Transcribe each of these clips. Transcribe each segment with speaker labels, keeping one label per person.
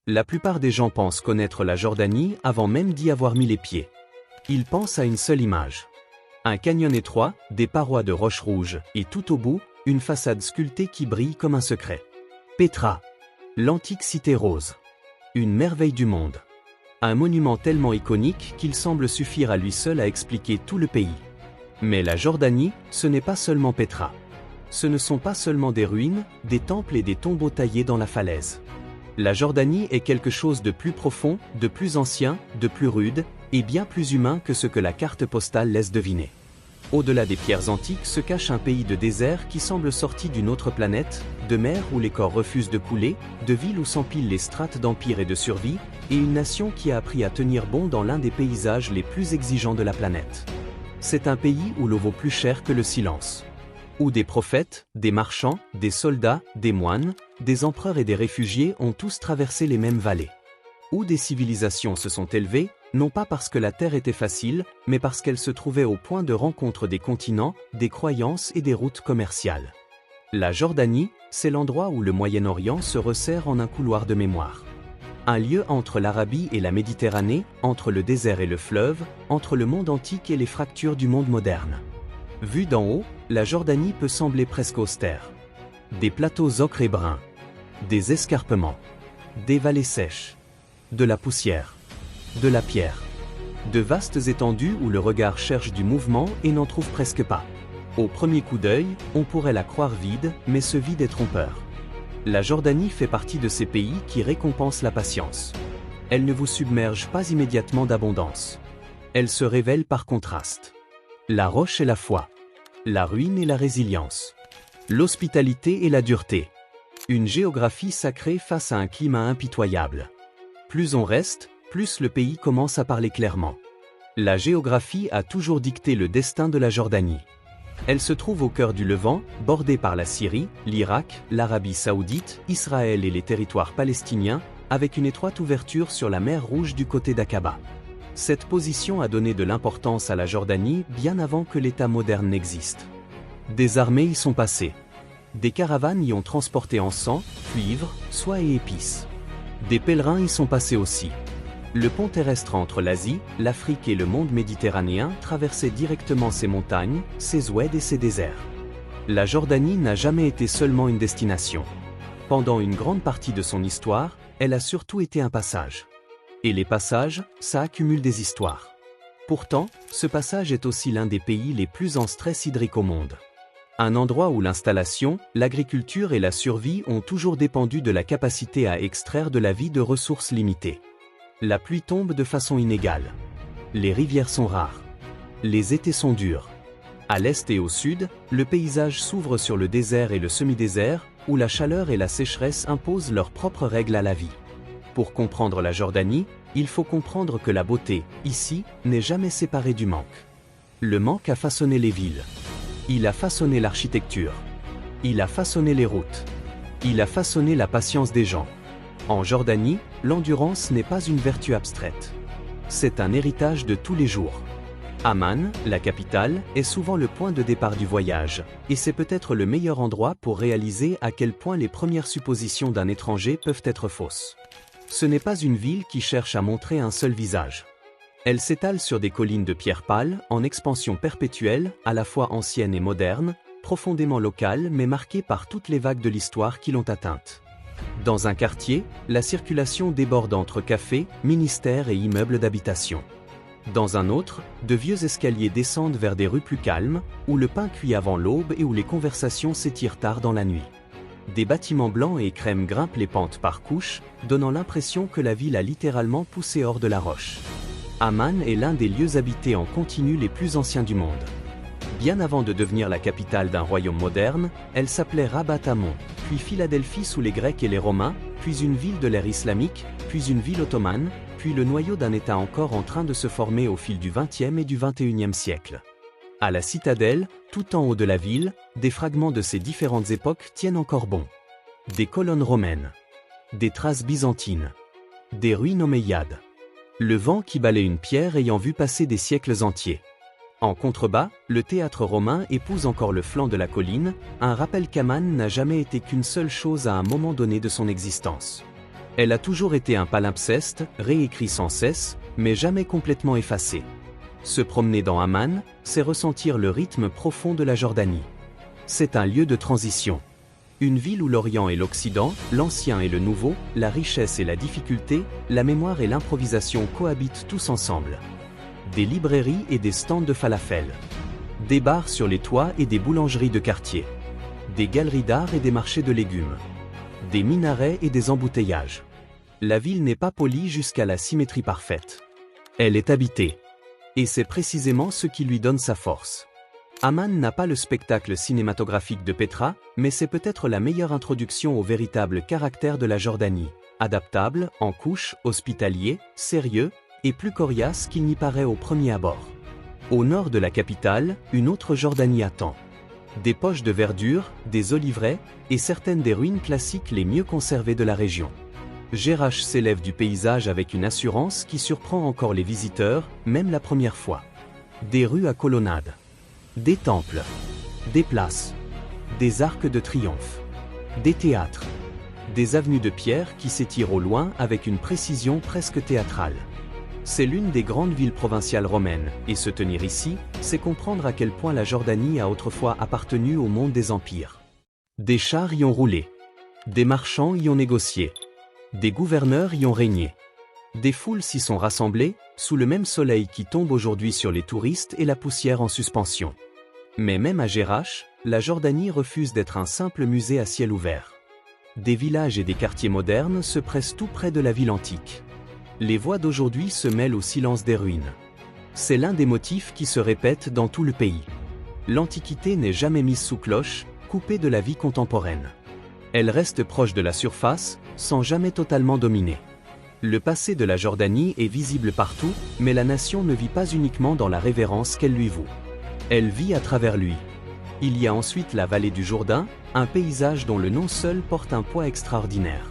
Speaker 1: La plupart des gens pensent connaître la Jordanie avant même d'y avoir mis les pieds. Ils pensent à une seule image. Un canyon étroit, des parois de roches rouges, et tout au bout, une façade sculptée qui brille comme un secret. Pétra. L'antique cité rose. Une merveille du monde. Un monument tellement iconique qu'il semble suffire à lui seul à expliquer tout le pays. Mais la Jordanie, ce n'est pas seulement Pétra. Ce ne sont pas seulement des ruines, des temples et des tombeaux taillés dans la falaise. La Jordanie est quelque chose de plus profond, de plus ancien, de plus rude, et bien plus humain que ce que la carte postale laisse deviner. Au-delà des pierres antiques se cache un pays de désert qui semble sorti d'une autre planète, de mers où les corps refusent de couler, de villes où s'empilent les strates d'empire et de survie, et une nation qui a appris à tenir bon dans l'un des paysages les plus exigeants de la planète. C'est un pays où l'eau vaut plus cher que le silence. Où des prophètes, des marchands, des soldats, des moines, des empereurs et des réfugiés ont tous traversé les mêmes vallées. Où des civilisations se sont élevées, non pas parce que la terre était facile, mais parce qu'elle se trouvait au point de rencontre des continents, des croyances et des routes commerciales. La Jordanie, c'est l'endroit où le Moyen-Orient se resserre en un couloir de mémoire. Un lieu entre l'Arabie et la Méditerranée, entre le désert et le fleuve, entre le monde antique et les fractures du monde moderne. Vue d'en haut, la Jordanie peut sembler presque austère. Des plateaux ocre et bruns, des escarpements, des vallées sèches, de la poussière, de la pierre, de vastes étendues où le regard cherche du mouvement et n'en trouve presque pas. Au premier coup d'œil, on pourrait la croire vide, mais ce vide est trompeur. La Jordanie fait partie de ces pays qui récompensent la patience. Elle ne vous submerge pas immédiatement d'abondance. Elle se révèle par contraste. La roche et la foi. La ruine et la résilience. L'hospitalité et la dureté. Une géographie sacrée face à un climat impitoyable. Plus on reste, plus le pays commence à parler clairement. La géographie a toujours dicté le destin de la Jordanie. Elle se trouve au cœur du Levant, bordée par la Syrie, l'Irak, l'Arabie Saoudite, Israël et les territoires palestiniens, avec une étroite ouverture sur la mer Rouge du côté d'Aqaba. Cette position a donné de l'importance à la Jordanie bien avant que l'État moderne n'existe. Des armées y sont passées. Des caravanes y ont transporté encens, cuivre, soie et épices. Des pèlerins y sont passés aussi. Le pont terrestre entre l'Asie, l'Afrique et le monde méditerranéen traversait directement ces montagnes, ces oueds et ces déserts. La Jordanie n'a jamais été seulement une destination. Pendant une grande partie de son histoire, elle a surtout été un passage. Et les passages, ça accumule des histoires. Pourtant, ce passage est aussi l'un des pays les plus en stress hydrique au monde. Un endroit où l'installation, l'agriculture et la survie ont toujours dépendu de la capacité à extraire de la vie de ressources limitées. La pluie tombe de façon inégale. Les rivières sont rares. Les étés sont durs. À l'est et au sud, le paysage s'ouvre sur le désert et le semi-désert, où la chaleur et la sécheresse imposent leurs propres règles à la vie. Pour comprendre la Jordanie, il faut comprendre que la beauté, ici, n'est jamais séparée du manque. Le manque a façonné les villes. Il a façonné l'architecture. Il a façonné les routes. Il a façonné la patience des gens. En Jordanie, l'endurance n'est pas une vertu abstraite. C'est un héritage de tous les jours. Amman, la capitale, est souvent le point de départ du voyage, et c'est peut-être le meilleur endroit pour réaliser à quel point les premières suppositions d'un étranger peuvent être fausses. Ce n'est pas une ville qui cherche à montrer un seul visage. Elle s'étale sur des collines de pierre pâle, en expansion perpétuelle, à la fois ancienne et moderne, profondément locale mais marquée par toutes les vagues de l'histoire qui l'ont atteinte. Dans un quartier, la circulation déborde entre cafés, ministères et immeubles d'habitation. Dans un autre, de vieux escaliers descendent vers des rues plus calmes, où le pain cuit avant l'aube et où les conversations s'étirent tard dans la nuit. Des bâtiments blancs et crème grimpent les pentes par couches, donnant l'impression que la ville a littéralement poussé hors de la roche. Amman est l'un des lieux habités en continu les plus anciens du monde. Bien avant de devenir la capitale d'un royaume moderne, elle s'appelait Rabat Ammon, puis Philadelphie sous les Grecs et les Romains, puis une ville de l'ère islamique, puis une ville ottomane, puis le noyau d'un État encore en train de se former au fil du XXe et du XXIe siècle. À la citadelle, tout en haut de la ville, des fragments de ces différentes époques tiennent encore bon. Des colonnes romaines, des traces byzantines, des ruines omeyyades. Le vent qui balaie une pierre ayant vu passer des siècles entiers. En contrebas, le théâtre romain épouse encore le flanc de la colline, un rappel qu'Amman n'a jamais été qu'une seule chose à un moment donné de son existence. Elle a toujours été un palimpseste, réécrit sans cesse, mais jamais complètement effacé. Se promener dans Amman, c'est ressentir le rythme profond de la Jordanie. C'est un lieu de transition. Une ville où l'Orient et l'Occident, l'ancien et le nouveau, la richesse et la difficulté, la mémoire et l'improvisation cohabitent tous ensemble. Des librairies et des stands de falafel. Des bars sur les toits et des boulangeries de quartier. Des galeries d'art et des marchés de légumes. Des minarets et des embouteillages. La ville n'est pas polie jusqu'à la symétrie parfaite. Elle est habitée. Et c'est précisément ce qui lui donne sa force. Amman n'a pas le spectacle cinématographique de Petra, mais c'est peut-être la meilleure introduction au véritable caractère de la Jordanie. Adaptable, en couche, hospitalier, sérieux, et plus coriace qu'il n'y paraît au premier abord. Au nord de la capitale, une autre Jordanie attend. Des poches de verdure, des oliveraies, et certaines des ruines classiques les mieux conservées de la région. Jerash s'élève du paysage avec une assurance qui surprend encore les visiteurs, même la première fois. Des rues à colonnades. Des temples. Des places. Des arcs de triomphe. Des théâtres. Des avenues de pierre qui s'étirent au loin avec une précision presque théâtrale. C'est l'une des grandes villes provinciales romaines, et se tenir ici, c'est comprendre à quel point la Jordanie a autrefois appartenu au monde des empires. Des chars y ont roulé. Des marchands y ont négocié. Des gouverneurs y ont régné. Des foules s'y sont rassemblées, sous le même soleil qui tombe aujourd'hui sur les touristes et la poussière en suspension. Mais même à Jerash, la Jordanie refuse d'être un simple musée à ciel ouvert. Des villages et des quartiers modernes se pressent tout près de la ville antique. Les voix d'aujourd'hui se mêlent au silence des ruines. C'est l'un des motifs qui se répètent dans tout le pays. L'Antiquité n'est jamais mise sous cloche, coupée de la vie contemporaine. Elle reste proche de la surface, sans jamais totalement dominer. Le passé de la Jordanie est visible partout, mais la nation ne vit pas uniquement dans la révérence qu'elle lui voue. Elle vit à travers lui. Il y a ensuite la vallée du Jourdain, un paysage dont le nom seul porte un poids extraordinaire.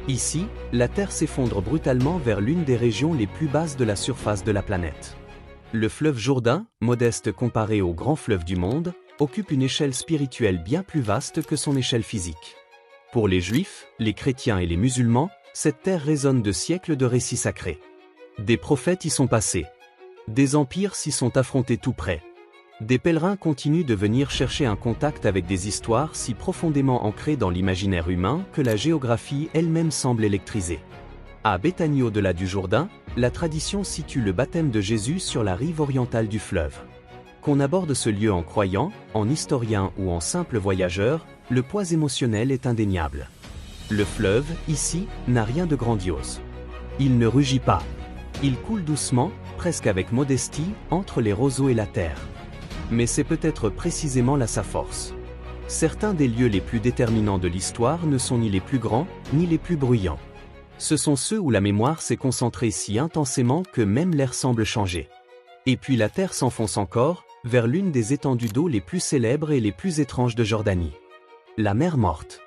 Speaker 1: Ici, la Terre s'effondre brutalement vers l'une des régions les plus basses de la surface de la planète. Le fleuve Jourdain, modeste comparé aux grands fleuves du monde, occupe une échelle spirituelle bien plus vaste que son échelle physique. Pour les Juifs, les chrétiens et les musulmans, cette terre résonne de siècles de récits sacrés. Des prophètes y sont passés. Des empires s'y sont affrontés tout près. Des pèlerins continuent de venir chercher un contact avec des histoires si profondément ancrées dans l'imaginaire humain que la géographie elle-même semble électriser. À Béthanie au-delà du Jourdain, la tradition situe le baptême de Jésus sur la rive orientale du fleuve. Qu'on aborde ce lieu en croyant, en historien ou en simple voyageur, le poids émotionnel est indéniable. Le fleuve, ici, n'a rien de grandiose. Il ne rugit pas. Il coule doucement, presque avec modestie, entre les roseaux et la terre. Mais c'est peut-être précisément là sa force. Certains des lieux les plus déterminants de l'histoire ne sont ni les plus grands, ni les plus bruyants. Ce sont ceux où la mémoire s'est concentrée si intensément que même l'air semble changer. Et puis la terre s'enfonce encore, vers l'une des étendues d'eau les plus célèbres et les plus étranges de Jordanie. La mer Morte.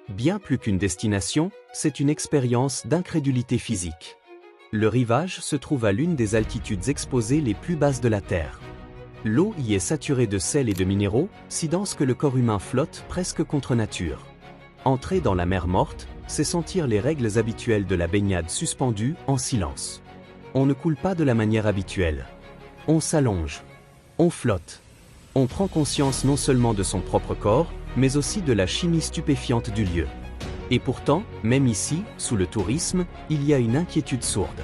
Speaker 1: Bien plus qu'une destination, c'est une expérience d'incrédulité physique. Le rivage se trouve à l'une des altitudes exposées les plus basses de la Terre. L'eau y est saturée de sel et de minéraux, si dense que le corps humain flotte presque contre nature. Entrer dans la mer Morte, c'est sentir les règles habituelles de la baignade suspendues en silence. On ne coule pas de la manière habituelle. On s'allonge. On flotte. On prend conscience non seulement de son propre corps, mais aussi de la chimie stupéfiante du lieu. Et pourtant, même ici, sous le tourisme, il y a une inquiétude sourde.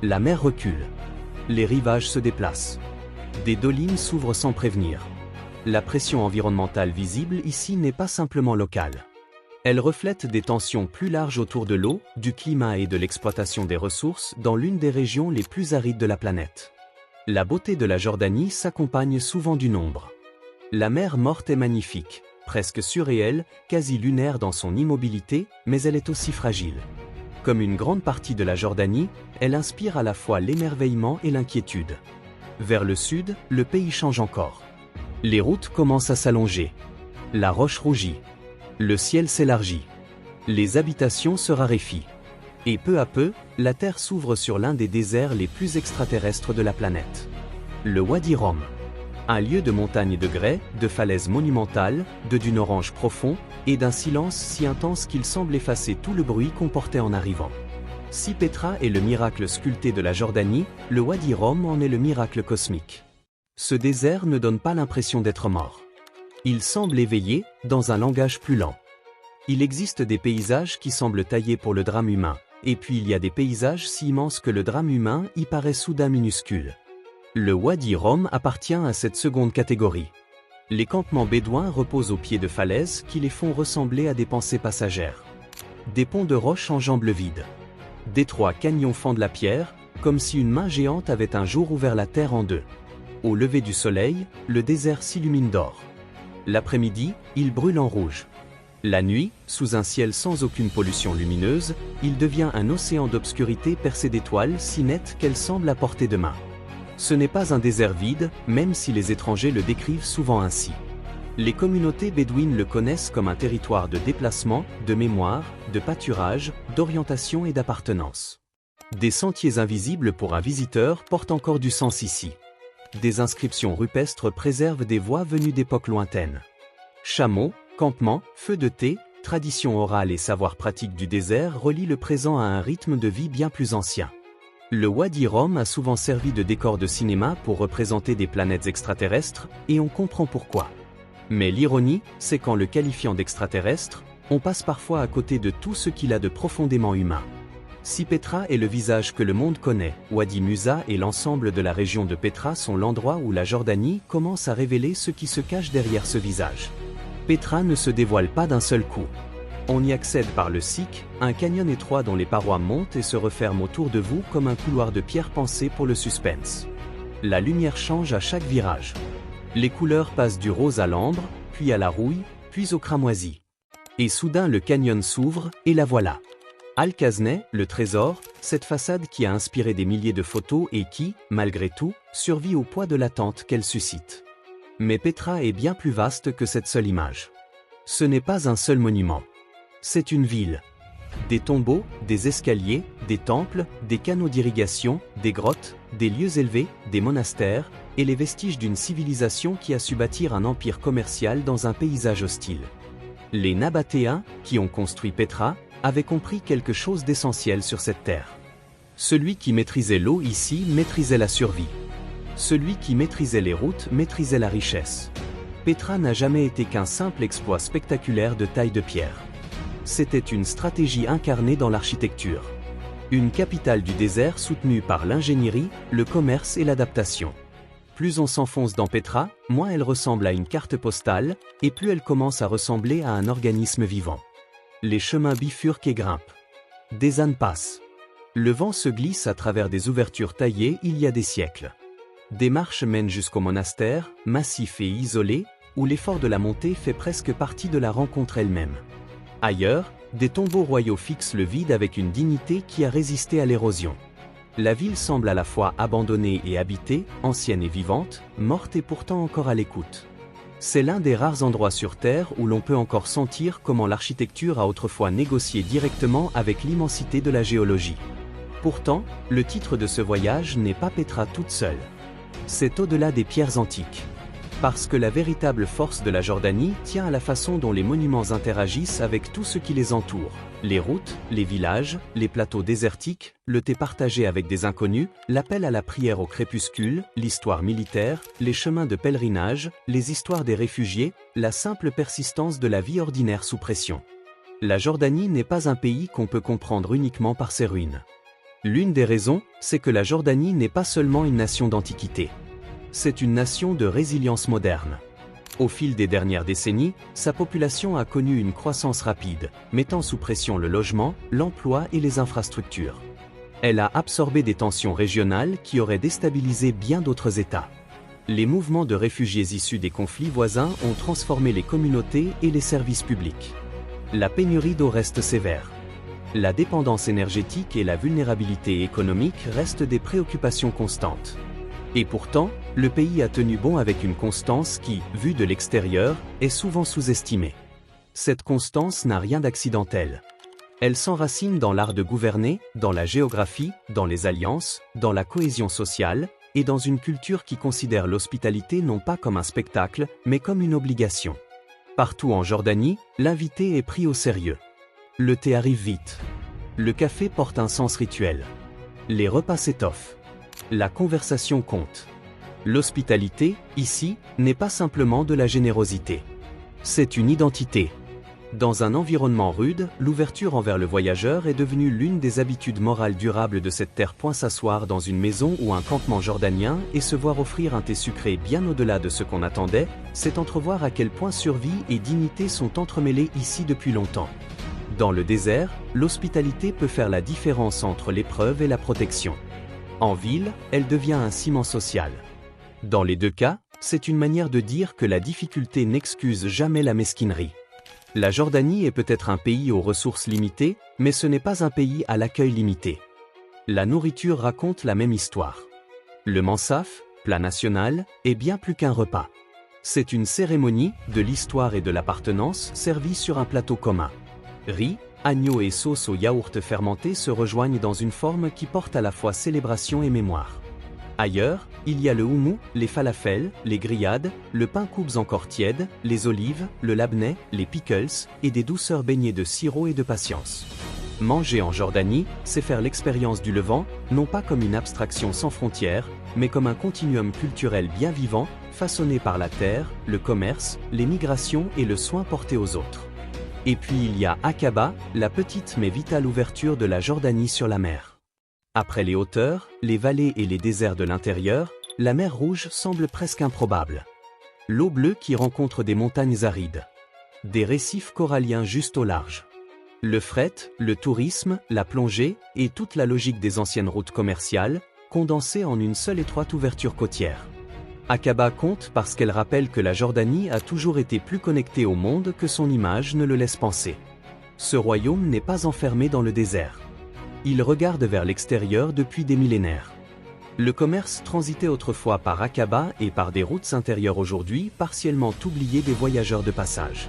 Speaker 1: La mer recule. Les rivages se déplacent. Des dolines s'ouvrent sans prévenir. La pression environnementale visible ici n'est pas simplement locale. Elle reflète des tensions plus larges autour de l'eau, du climat et de l'exploitation des ressources dans l'une des régions les plus arides de la planète. La beauté de la Jordanie s'accompagne souvent du nombre. La mer Morte est magnifique, presque surréelle, quasi lunaire dans son immobilité, mais elle est aussi fragile. Comme une grande partie de la Jordanie, elle inspire à la fois l'émerveillement et l'inquiétude. Vers le sud, le pays change encore. Les routes commencent à s'allonger. La roche rougit. Le ciel s'élargit. Les habitations se raréfient. Et peu à peu, la Terre s'ouvre sur l'un des déserts les plus extraterrestres de la planète. Le Wadi Rum. Un lieu de montagnes de grès, de falaises monumentales, de dunes oranges profonds, et d'un silence si intense qu'il semble effacer tout le bruit qu'on portait en arrivant. Si Petra est le miracle sculpté de la Jordanie, le Wadi Rum en est le miracle cosmique. Ce désert ne donne pas l'impression d'être mort. Il semble éveillé, dans un langage plus lent. Il existe des paysages qui semblent taillés pour le drame humain, et puis il y a des paysages si immenses que le drame humain y paraît soudain minuscule. Le Wadi Rum appartient à cette seconde catégorie. Les campements bédouins reposent au pied de falaises qui les font ressembler à des pensées passagères. Des ponts de roches enjambent le vide. D'étroits canyons fendent la pierre, comme si une main géante avait un jour ouvert la terre en deux. Au lever du soleil, le désert s'illumine d'or. L'après-midi, il brûle en rouge. La nuit, sous un ciel sans aucune pollution lumineuse, il devient un océan d'obscurité percé d'étoiles si nettes qu'elles semblent à portée de main. Ce n'est pas un désert vide, même si les étrangers le décrivent souvent ainsi. Les communautés bédouines le connaissent comme un territoire de déplacement, de mémoire, de pâturage, d'orientation et d'appartenance. Des sentiers invisibles pour un visiteur portent encore du sens ici. Des inscriptions rupestres préservent des voies venues d'époques lointaines. Chameaux, campements, feux de thé, traditions orales et savoirs pratiques du désert relient le présent à un rythme de vie bien plus ancien. Le Wadi Rum a souvent servi de décor de cinéma pour représenter des planètes extraterrestres, et on comprend pourquoi. Mais l'ironie, c'est qu'en le qualifiant d'extraterrestre, on passe parfois à côté de tout ce qu'il a de profondément humain. Si Petra est le visage que le monde connaît, Wadi Musa et l'ensemble de la région de Petra sont l'endroit où la Jordanie commence à révéler ce qui se cache derrière ce visage. Petra ne se dévoile pas d'un seul coup. On y accède par le Sik, un canyon étroit dont les parois montent et se referment autour de vous comme un couloir de pierre pensé pour le suspense. La lumière change à chaque virage. Les couleurs passent du rose à l'ambre, puis à la rouille, puis au cramoisi. Et soudain le canyon s'ouvre, et la voilà. Al-Khazneh, le trésor, cette façade qui a inspiré des milliers de photos et qui, malgré tout, survit au poids de l'attente qu'elle suscite. Mais Petra est bien plus vaste que cette seule image. Ce n'est pas un seul monument. C'est une ville. Des tombeaux, des escaliers, des temples, des canaux d'irrigation, des grottes, des lieux élevés, des monastères, et les vestiges d'une civilisation qui a su bâtir un empire commercial dans un paysage hostile. Les Nabatéens, qui ont construit Petra, avaient compris quelque chose d'essentiel sur cette terre. Celui qui maîtrisait l'eau ici maîtrisait la survie. Celui qui maîtrisait les routes maîtrisait la richesse. Petra n'a jamais été qu'un simple exploit spectaculaire de taille de pierre. C'était une stratégie incarnée dans l'architecture. Une capitale du désert soutenue par l'ingénierie, le commerce et l'adaptation. Plus on s'enfonce dans Petra, moins elle ressemble à une carte postale, et plus elle commence à ressembler à un organisme vivant. Les chemins bifurquent et grimpent. Des ânes passent. Le vent se glisse à travers des ouvertures taillées il y a des siècles. Des marches mènent jusqu'au monastère, massif et isolé, où l'effort de la montée fait presque partie de la rencontre elle-même. Ailleurs, des tombeaux royaux fixent le vide avec une dignité qui a résisté à l'érosion. La ville semble à la fois abandonnée et habitée, ancienne et vivante, morte et pourtant encore à l'écoute. C'est l'un des rares endroits sur Terre où l'on peut encore sentir comment l'architecture a autrefois négocié directement avec l'immensité de la géologie. Pourtant, le titre de ce voyage n'est pas Petra toute seule. C'est au-delà des pierres antiques. Parce que la véritable force de la Jordanie tient à la façon dont les monuments interagissent avec tout ce qui les entoure. Les routes, les villages, les plateaux désertiques, le thé partagé avec des inconnus, l'appel à la prière au crépuscule, l'histoire militaire, les chemins de pèlerinage, les histoires des réfugiés, la simple persistance de la vie ordinaire sous pression. La Jordanie n'est pas un pays qu'on peut comprendre uniquement par ses ruines. L'une des raisons, c'est que la Jordanie n'est pas seulement une nation d'antiquité. C'est une nation de résilience moderne. Au fil des dernières décennies, sa population a connu une croissance rapide, mettant sous pression le logement, l'emploi et les infrastructures. Elle a absorbé des tensions régionales qui auraient déstabilisé bien d'autres États. Les mouvements de réfugiés issus des conflits voisins ont transformé les communautés et les services publics. La pénurie d'eau reste sévère. La dépendance énergétique et la vulnérabilité économique restent des préoccupations constantes. Et pourtant, le pays a tenu bon avec une constance qui, vue de l'extérieur, est souvent sous-estimée. Cette constance n'a rien d'accidentel. Elle s'enracine dans l'art de gouverner, dans la géographie, dans les alliances, dans la cohésion sociale, et dans une culture qui considère l'hospitalité non pas comme un spectacle, mais comme une obligation. Partout en Jordanie, l'invité est pris au sérieux. Le thé arrive vite. Le café porte un sens rituel. Les repas s'étoffent. La conversation compte. L'hospitalité, ici, n'est pas simplement de la générosité. C'est une identité. Dans un environnement rude, l'ouverture envers le voyageur est devenue l'une des habitudes morales durables de cette terre. S'asseoir dans une maison ou un campement jordanien et se voir offrir un thé sucré bien au-delà de ce qu'on attendait, c'est entrevoir à quel point survie et dignité sont entremêlées ici depuis longtemps. Dans le désert, l'hospitalité peut faire la différence entre l'épreuve et la protection. En ville, elle devient un ciment social. Dans les deux cas, c'est une manière de dire que la difficulté n'excuse jamais la mesquinerie. La Jordanie est peut-être un pays aux ressources limitées, mais ce n'est pas un pays à l'accueil limité. La nourriture raconte la même histoire. Le mansaf, plat national, est bien plus qu'un repas. C'est une cérémonie, de l'histoire et de l'appartenance, servie sur un plateau commun. Riz, agneau et sauce au yaourt fermenté se rejoignent dans une forme qui porte à la fois célébration et mémoire. Ailleurs, il y a le houmous, les falafels, les grillades, le pain coubes encore tiède, les olives, le labneh, les pickles, et des douceurs baignées de sirop et de patience. Manger en Jordanie, c'est faire l'expérience du Levant, non pas comme une abstraction sans frontières, mais comme un continuum culturel bien vivant, façonné par la terre, le commerce, les migrations et le soin porté aux autres. Et puis il y a Aqaba, la petite mais vitale ouverture de la Jordanie sur la mer. Après les hauteurs, les vallées et les déserts de l'intérieur, la mer Rouge semble presque improbable. L'eau bleue qui rencontre des montagnes arides. Des récifs coralliens juste au large. Le fret, le tourisme, la plongée et toute la logique des anciennes routes commerciales, condensées en une seule étroite ouverture côtière. Aqaba compte parce qu'elle rappelle que la Jordanie a toujours été plus connectée au monde que son image ne le laisse penser. Ce royaume n'est pas enfermé dans le désert. Il regarde vers l'extérieur depuis des millénaires. Le commerce transitait autrefois par Aqaba et par des routes intérieures aujourd'hui partiellement oubliées des voyageurs de passage.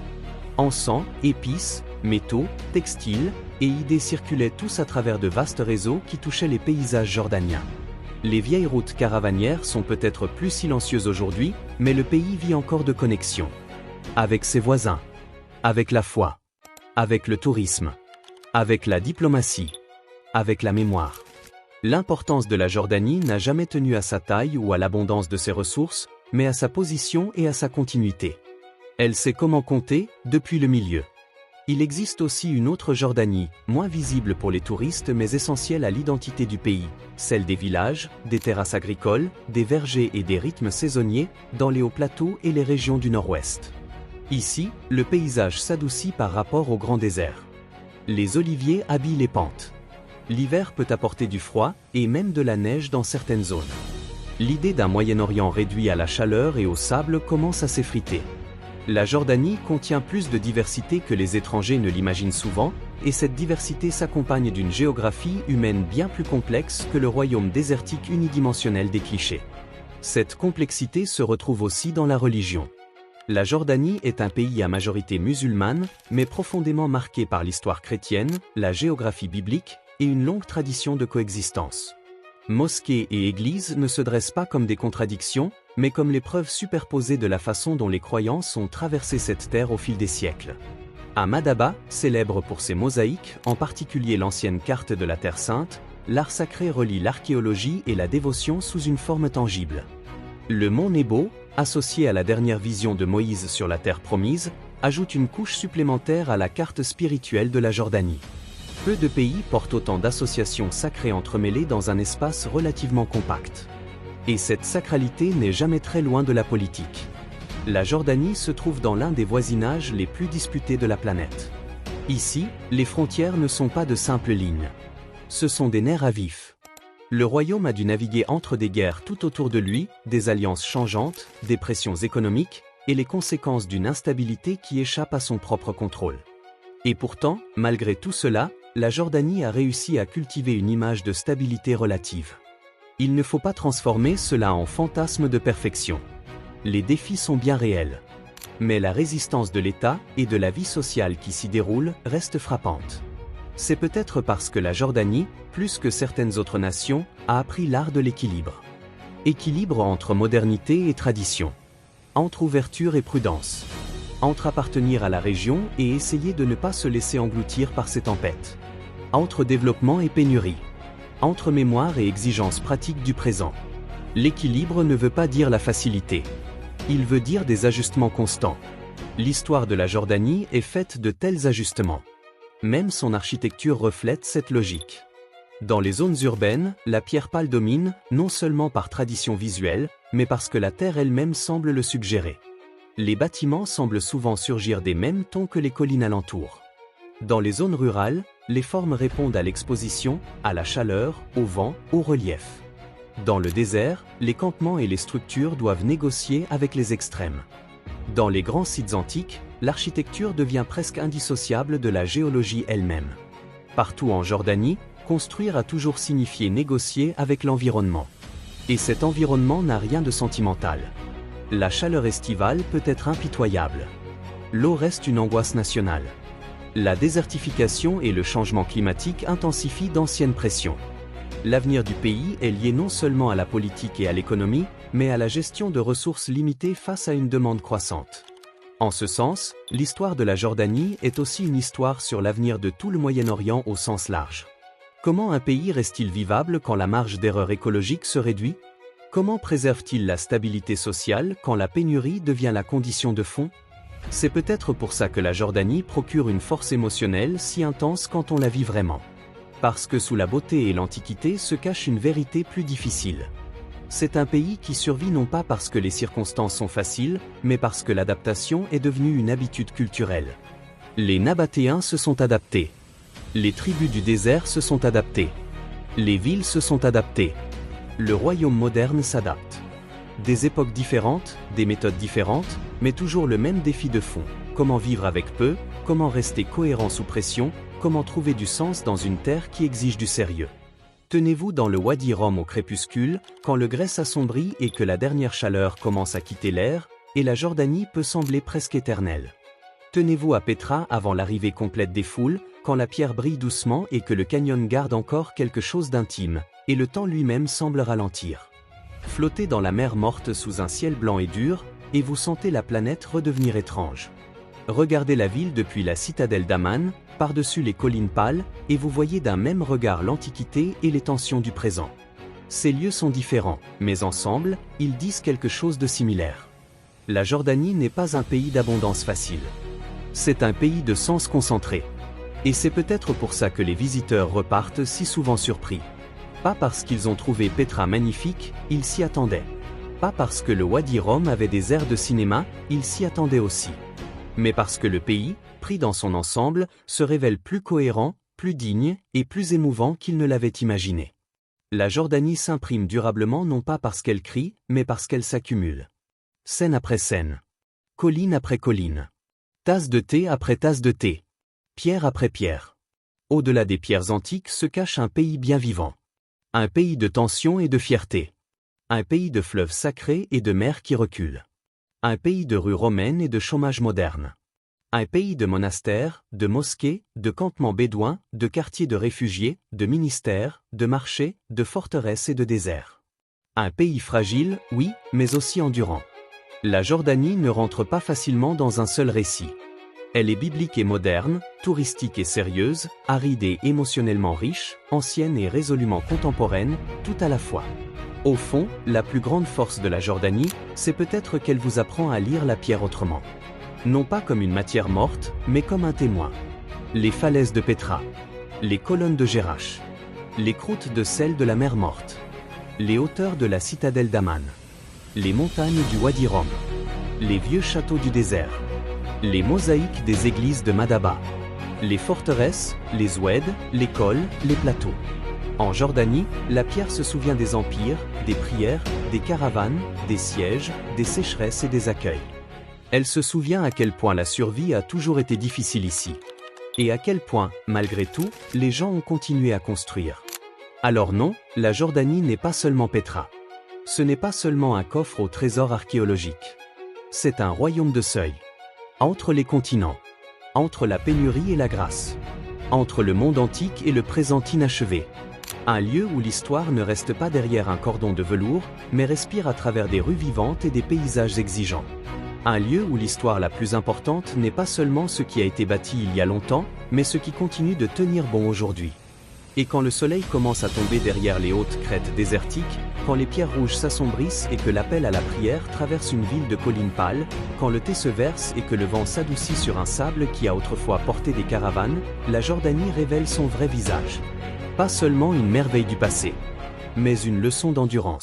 Speaker 1: Encens, épices, métaux, textiles et idées circulaient tous à travers de vastes réseaux qui touchaient les paysages jordaniens. Les vieilles routes caravanières sont peut-être plus silencieuses aujourd'hui, mais le pays vit encore de connexions. Avec ses voisins, avec la foi, avec le tourisme, avec la diplomatie, avec la mémoire. L'importance de la Jordanie n'a jamais tenu à sa taille ou à l'abondance de ses ressources, mais à sa position et à sa continuité. Elle sait comment compter, depuis le milieu. Il existe aussi une autre Jordanie, moins visible pour les touristes mais essentielle à l'identité du pays, celle des villages, des terrasses agricoles, des vergers et des rythmes saisonniers, dans les hauts plateaux et les régions du nord-ouest. Ici, le paysage s'adoucit par rapport au grand désert. Les oliviers habillent les pentes. L'hiver peut apporter du froid, et même de la neige dans certaines zones. L'idée d'un Moyen-Orient réduit à la chaleur et au sable commence à s'effriter. La Jordanie contient plus de diversité que les étrangers ne l'imaginent souvent, et cette diversité s'accompagne d'une géographie humaine bien plus complexe que le royaume désertique unidimensionnel des clichés. Cette complexité se retrouve aussi dans la religion. La Jordanie est un pays à majorité musulmane, mais profondément marqué par l'histoire chrétienne, la géographie biblique, et une longue tradition de coexistence. Mosquées et églises ne se dressent pas comme des contradictions, mais comme les preuves superposées de la façon dont les croyances ont traversé cette terre au fil des siècles. Ahmad-Abba, célèbre pour ses mosaïques, en particulier l'ancienne carte de la Terre Sainte, l'art sacré relie l'archéologie et la dévotion sous une forme tangible. Le mont Nebo, associé à la dernière vision de Moïse sur la terre promise, ajoute une couche supplémentaire à la carte spirituelle de la Jordanie. Peu de pays portent autant d'associations sacrées entremêlées dans un espace relativement compact. Et cette sacralité n'est jamais très loin de la politique. La Jordanie se trouve dans l'un des voisinages les plus disputés de la planète. Ici, les frontières ne sont pas de simples lignes. Ce sont des nerfs à vif. Le royaume a dû naviguer entre des guerres tout autour de lui, des alliances changeantes, des pressions économiques, et les conséquences d'une instabilité qui échappe à son propre contrôle. Et pourtant, malgré tout cela, la Jordanie a réussi à cultiver une image de stabilité relative. Il ne faut pas transformer cela en fantasme de perfection. Les défis sont bien réels. Mais la résistance de l'État et de la vie sociale qui s'y déroule reste frappante. C'est peut-être parce que la Jordanie, plus que certaines autres nations, a appris l'art de l'équilibre. Équilibre entre modernité et tradition. Entre ouverture et prudence. Entre appartenir à la région et essayer de ne pas se laisser engloutir par ces tempêtes. Entre développement et pénurie. Entre mémoire et exigences pratiques du présent. L'équilibre ne veut pas dire la facilité. Il veut dire des ajustements constants. L'histoire de la Jordanie est faite de tels ajustements. Même son architecture reflète cette logique. Dans les zones urbaines, la pierre pâle domine, non seulement par tradition visuelle, mais parce que la terre elle-même semble le suggérer. Les bâtiments semblent souvent surgir des mêmes tons que les collines alentours. Dans les zones rurales, les formes répondent à l'exposition, à la chaleur, au vent, au relief. Dans le désert, les campements et les structures doivent négocier avec les extrêmes. Dans les grands sites antiques, l'architecture devient presque indissociable de la géologie elle-même. Partout en Jordanie, construire a toujours signifié négocier avec l'environnement. Et cet environnement n'a rien de sentimental. La chaleur estivale peut être impitoyable. L'eau reste une angoisse nationale. La désertification et le changement climatique intensifient d'anciennes pressions. L'avenir du pays est lié non seulement à la politique et à l'économie, mais à la gestion de ressources limitées face à une demande croissante. En ce sens, l'histoire de la Jordanie est aussi une histoire sur l'avenir de tout le Moyen-Orient au sens large. Comment un pays reste-t-il vivable quand la marge d'erreur écologique se réduit? Comment préserve-t-il la stabilité sociale quand la pénurie devient la condition de fond? C'est peut-être pour ça que la Jordanie procure une force émotionnelle si intense quand on la vit vraiment. Parce que sous la beauté et l'antiquité se cache une vérité plus difficile. C'est un pays qui survit non pas parce que les circonstances sont faciles, mais parce que l'adaptation est devenue une habitude culturelle. Les Nabatéens se sont adaptés. Les tribus du désert se sont adaptées. Les villes se sont adaptées. Le royaume moderne s'adapte. Des époques différentes, des méthodes différentes, mais toujours le même défi de fond. Comment vivre avec peu, comment rester cohérent sous pression, comment trouver du sens dans une terre qui exige du sérieux. Tenez-vous dans le Wadi Rum au crépuscule, quand le grès s'assombrit et que la dernière chaleur commence à quitter l'air, et la Jordanie peut sembler presque éternelle. Tenez-vous à Petra avant l'arrivée complète des foules, quand la pierre brille doucement et que le canyon garde encore quelque chose d'intime, et le temps lui-même semble ralentir. Flottez dans la mer morte sous un ciel blanc et dur, et vous sentez la planète redevenir étrange. Regardez la ville depuis la citadelle d'Amman, par-dessus les collines pâles, et vous voyez d'un même regard l'antiquité et les tensions du présent. Ces lieux sont différents, mais ensemble, ils disent quelque chose de similaire. La Jordanie n'est pas un pays d'abondance facile. C'est un pays de sens concentré. Et c'est peut-être pour ça que les visiteurs repartent si souvent surpris. Pas parce qu'ils ont trouvé Petra magnifique, ils s'y attendaient. Pas parce que le Wadi Rum avait des airs de cinéma, ils s'y attendaient aussi. Mais parce que le pays, pris dans son ensemble, se révèle plus cohérent, plus digne et plus émouvant qu'il ne l'avait imaginé. La Jordanie s'imprime durablement non pas parce qu'elle crie, mais parce qu'elle s'accumule. Scène après scène. Colline après colline. Tasse de thé après tasse de thé. Pierre après pierre. Au-delà des pierres antiques se cache un pays bien vivant. Un pays de tension et de fierté. Un pays de fleuves sacrés et de mers qui reculent. Un pays de rues romaines et de chômage moderne. Un pays de monastères, de mosquées, de campements bédouins, de quartiers de réfugiés, de ministères, de marchés, de forteresses et de déserts. Un pays fragile, oui, mais aussi endurant. La Jordanie ne rentre pas facilement dans un seul récit. Elle est biblique et moderne, touristique et sérieuse, aride et émotionnellement riche, ancienne et résolument contemporaine, tout à la fois. Au fond, la plus grande force de la Jordanie, c'est peut-être qu'elle vous apprend à lire la pierre autrement. Non pas comme une matière morte, mais comme un témoin. Les falaises de Petra. Les colonnes de Jerash. Les croûtes de sel de la mer morte. Les hauteurs de la citadelle d'Amman. Les montagnes du Wadi Rum. Les vieux châteaux du désert. Les mosaïques des églises de Madaba. Les forteresses, les oueds, les cols, les plateaux. En Jordanie, la pierre se souvient des empires, des prières, des caravanes, des sièges, des sécheresses et des accueils. Elle se souvient à quel point la survie a toujours été difficile ici. Et à quel point, malgré tout, les gens ont continué à construire. Alors non, la Jordanie n'est pas seulement Petra. Ce n'est pas seulement un coffre au trésor archéologique. C'est un royaume de seuil. Entre les continents. Entre la pénurie et la grâce. Entre le monde antique et le présent inachevé. Un lieu où l'histoire ne reste pas derrière un cordon de velours, mais respire à travers des rues vivantes et des paysages exigeants. Un lieu où l'histoire la plus importante n'est pas seulement ce qui a été bâti il y a longtemps, mais ce qui continue de tenir bon aujourd'hui. Et quand le soleil commence à tomber derrière les hautes crêtes désertiques, quand les pierres rouges s'assombrissent et que l'appel à la prière traverse une ville de collines pâles, quand le thé se verse et que le vent s'adoucit sur un sable qui a autrefois porté des caravanes, la Jordanie révèle son vrai visage. Pas seulement une merveille du passé, mais une leçon d'endurance.